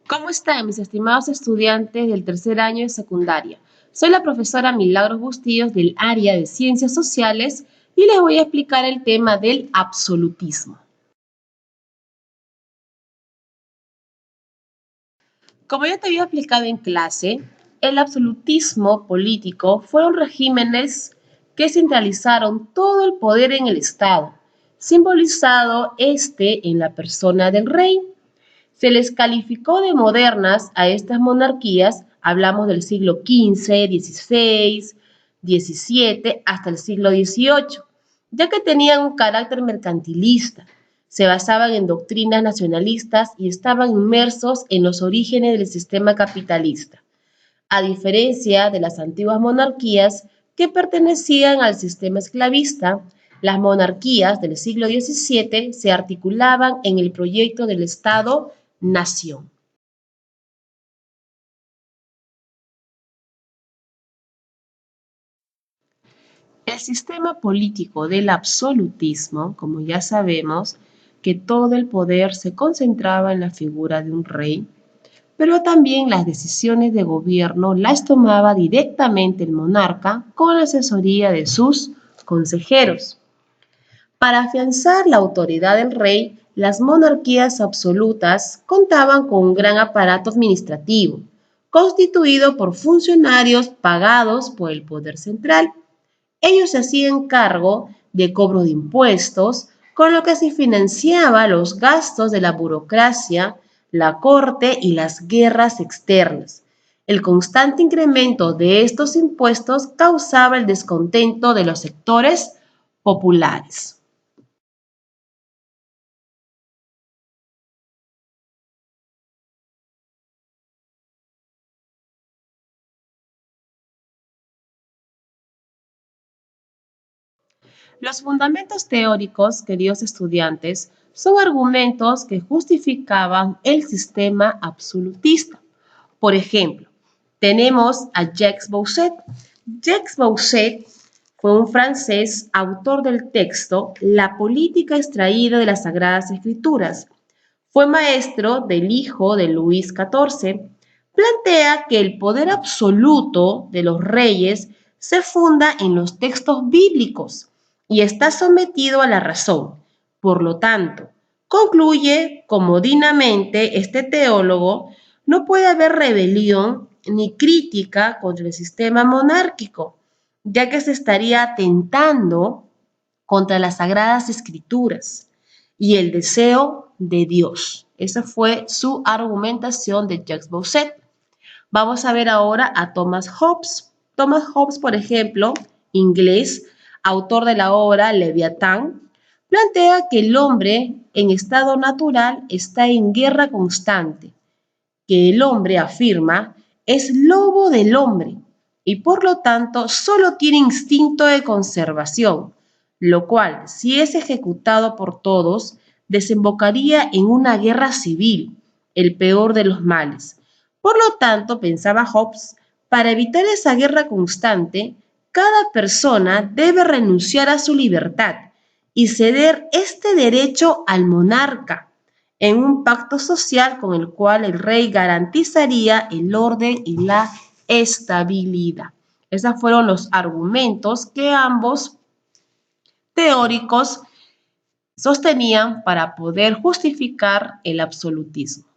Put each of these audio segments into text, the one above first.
¿Cómo están mis estimados estudiantes del tercer año de secundaria? Soy la profesora Milagros Bustillos del área de Ciencias Sociales y les voy a explicar el tema del absolutismo. Como ya te había explicado en clase, el absolutismo político fueron regímenes que centralizaron todo el poder en el Estado, simbolizado en la persona del rey. Se les calificó de modernas a estas monarquías, hablamos del siglo XV, XVI, XVII, hasta el siglo XVIII, ya que tenían un carácter mercantilista, se basaban en doctrinas nacionalistas y estaban inmersos en los orígenes del sistema capitalista, a diferencia de las antiguas monarquías que pertenecían al sistema esclavista. Las monarquías del siglo XVII se articulaban en el proyecto del Estado-Nación. El sistema político del absolutismo, como ya sabemos, que todo el poder se concentraba en la figura de un rey, pero también las decisiones de gobierno las tomaba directamente el monarca con la asesoría de sus consejeros. Para afianzar la autoridad del rey, las monarquías absolutas contaban con un gran aparato administrativo, constituido por funcionarios pagados por el poder central. Ellos se hacían cargo de cobro de impuestos, con lo que se financiaba los gastos de la burocracia, la corte y las guerras externas. El constante incremento de estos impuestos causaba el descontento de los sectores populares. Los fundamentos teóricos, queridos estudiantes, son argumentos que justificaban el sistema absolutista. Por ejemplo, tenemos a Jacques Bossuet. Jacques Bossuet fue un francés autor del texto La política extraída de las Sagradas Escrituras. Fue maestro del hijo de Luis XIV. Plantea que el poder absoluto de los reyes se funda en los textos bíblicos y está sometido a la razón. Por lo tanto, concluye comodinamente este teólogo, no puede haber rebelión ni crítica contra el sistema monárquico, ya que se estaría atentando contra las sagradas escrituras y el deseo de Dios. Esa fue su argumentación de Jacques Bossuet. Vamos a ver ahora a Thomas Hobbes. Thomas Hobbes, por ejemplo, inglés, autor de la obra Leviatán, plantea que el hombre en estado natural está en guerra constante, que el hombre, afirma, es lobo del hombre y por lo tanto solo tiene instinto de conservación, lo cual, si es ejecutado por todos, desembocaría en una guerra civil, el peor de los males. Por lo tanto, pensaba Hobbes, para evitar esa guerra constante, cada persona debe renunciar a su libertad y ceder este derecho al monarca en un pacto social con el cual el rey garantizaría el orden y la estabilidad. Esos fueron los argumentos que ambos teóricos sostenían para poder justificar el absolutismo.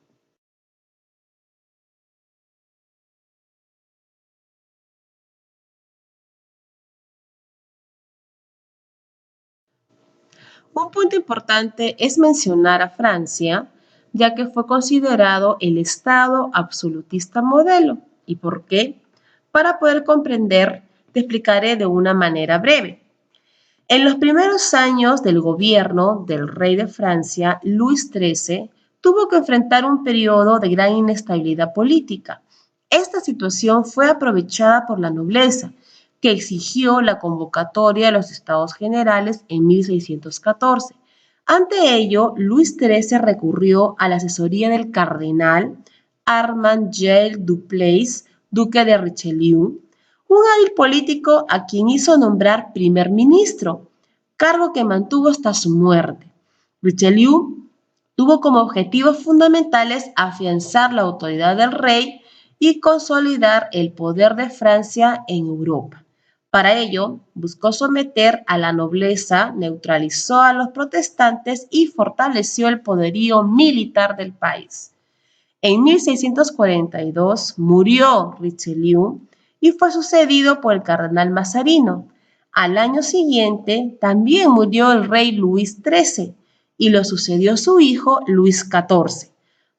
Un punto importante es mencionar a Francia, ya que fue considerado el Estado absolutista modelo. ¿Y por qué? Para poder comprender, te explicaré de una manera breve. En los primeros años del gobierno del rey de Francia, Luis XIII, tuvo que enfrentar un periodo de gran inestabilidad política. Esta situación fue aprovechada por la nobleza, que exigió la convocatoria de los Estados Generales en 1614. Ante ello, Luis XIII recurrió a la asesoría del cardenal Armand Gilles Dupleix, duque de Richelieu, un hábil político a quien hizo nombrar primer ministro, cargo que mantuvo hasta su muerte. Richelieu Tuvo como objetivos fundamentales afianzar la autoridad del rey y consolidar el poder de Francia en Europa. Para ello, buscó someter a la nobleza, neutralizó a los protestantes y fortaleció el poderío militar del país. En 1642 murió Richelieu y fue sucedido por el cardenal Mazarino. Al año siguiente también murió el rey Luis XIII y lo sucedió su hijo Luis XIV.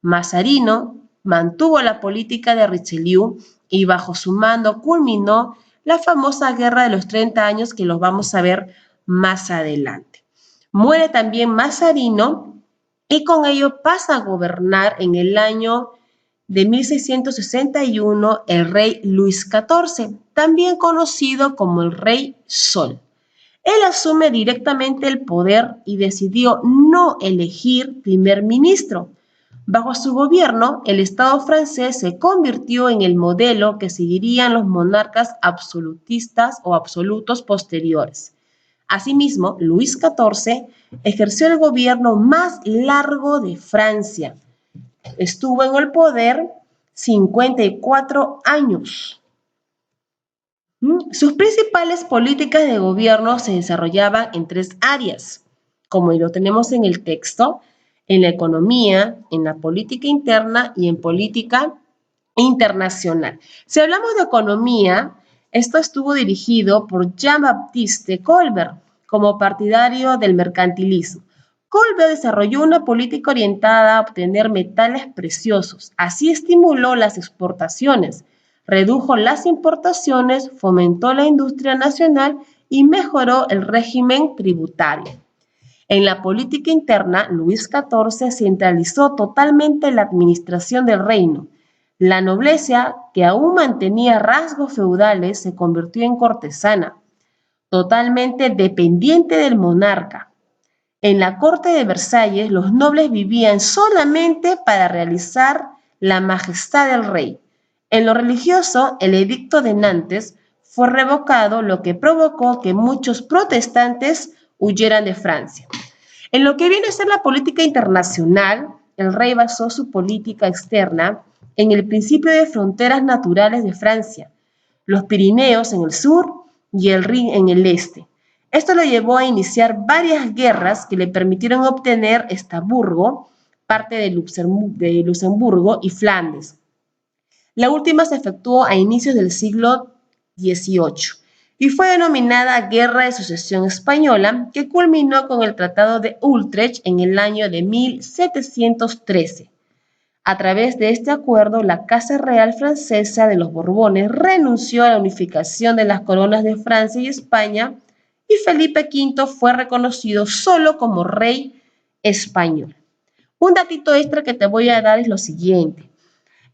Mazarino mantuvo la política de Richelieu y bajo su mando culminó la famosa Guerra de los 30 años que los vamos a ver más adelante. Muere también Mazarino y con ello pasa a gobernar en el año de 1661 el rey Luis XIV, también conocido como el Rey Sol. Él asume directamente el poder y decidió no elegir primer ministro. Bajo su gobierno, el Estado francés se convirtió en el modelo que seguirían los monarcas absolutistas o absolutos posteriores. Asimismo, Luis XIV ejerció el gobierno más largo de Francia. Estuvo en el poder 54 años. Sus principales políticas de gobierno se desarrollaban en tres áreas, como lo tenemos en el texto: en la economía, en la política interna y en política internacional. Si hablamos de economía, esto estuvo dirigido por Jean-Baptiste Colbert como partidario del mercantilismo. Colbert desarrolló una política orientada a obtener metales preciosos. Así estimuló las exportaciones, redujo las importaciones, fomentó la industria nacional y mejoró el régimen tributario. En la política interna, Luis XIV centralizó totalmente la administración del reino. La nobleza, que aún mantenía rasgos feudales, se convirtió en cortesana, totalmente dependiente del monarca. En la corte de Versalles, los nobles vivían solamente para realizar la majestad del rey. En lo religioso, el edicto de Nantes fue revocado, lo que provocó que muchos protestantes huyeran de Francia. En lo que viene a ser la política internacional, el rey basó su política externa en el principio de fronteras naturales de Francia, los Pirineos en el sur y el Rin en el este. Esto lo llevó a iniciar varias guerras que le permitieron obtener Estaburgo, parte de Luxemburgo y Flandes. La última se efectuó a inicios del siglo XVIII y fue denominada Guerra de Sucesión Española, que culminó con el Tratado de Utrecht en el año de 1713. A través de este acuerdo, la Casa Real Francesa de los Borbones renunció a la unificación de las coronas de Francia y España, y Felipe V fue reconocido solo como rey español. Un datito extra que te voy a dar es lo siguiente.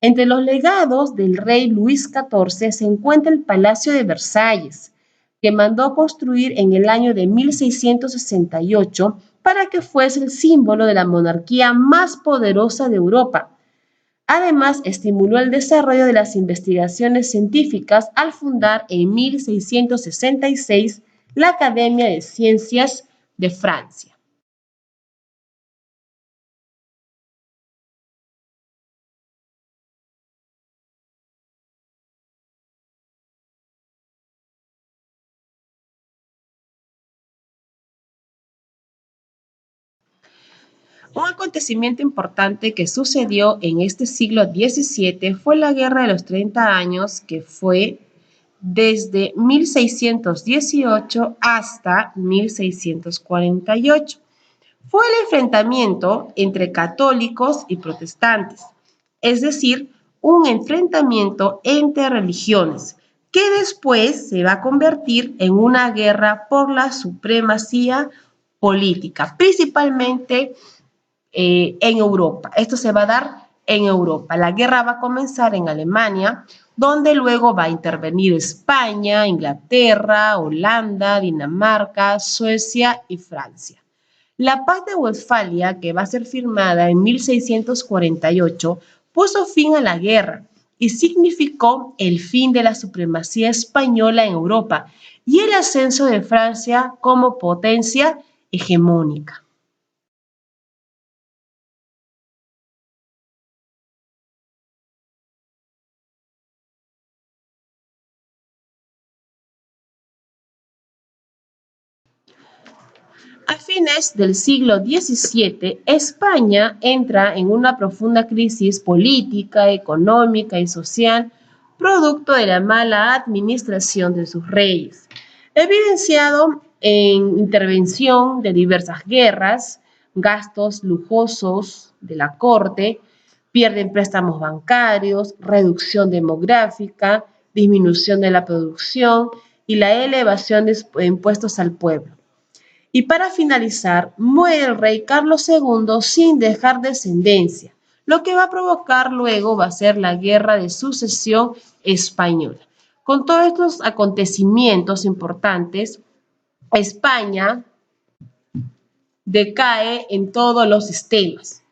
Entre los legados del rey Luis XIV se encuentra el Palacio de Versalles, que mandó construir en el año de 1668 para que fuese el símbolo de la monarquía más poderosa de Europa. Además, estimuló el desarrollo de las investigaciones científicas al fundar en 1666 la Academia de Ciencias de Francia. Un acontecimiento importante que sucedió en este siglo XVII fue la Guerra de los 30 años, que fue desde 1618 hasta 1648. Fue el enfrentamiento entre católicos y protestantes, es decir, un enfrentamiento entre religiones, que después se va a convertir en una guerra por la supremacía política, principalmente en Europa. Esto se va a dar en Europa. La guerra va a comenzar en Alemania, donde luego va a intervenir España, Inglaterra, Holanda, Dinamarca, Suecia y Francia. La Paz de Westfalia, que va a ser firmada en 1648, puso fin a la guerra y significó el fin de la supremacía española en Europa y el ascenso de Francia como potencia hegemónica. A fines del siglo XVII, España entra en una profunda crisis política, económica y social, producto de la mala administración de sus reyes, evidenciado en intervención de diversas guerras, gastos lujosos de la corte, pierden préstamos bancarios, reducción demográfica, disminución de la producción y la elevación de impuestos al pueblo. Y para finalizar, muere el rey Carlos II sin dejar descendencia. Lo que va a provocar luego va a ser la Guerra de Sucesión Española. Con todos estos acontecimientos importantes, España decae en todos los sistemas,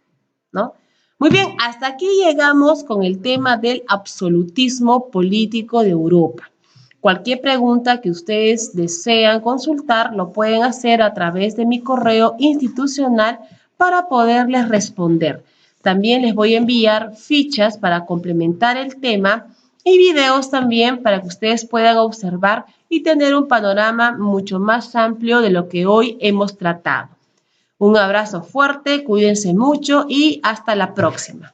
¿no? Muy bien, hasta aquí llegamos con el tema del absolutismo político de Europa. Cualquier pregunta que ustedes desean consultar lo pueden hacer a través de mi correo institucional para poderles responder. También les voy a enviar fichas para complementar el tema y videos también para que ustedes puedan observar y tener un panorama mucho más amplio de lo que hoy hemos tratado. Un abrazo fuerte, cuídense mucho y hasta la próxima.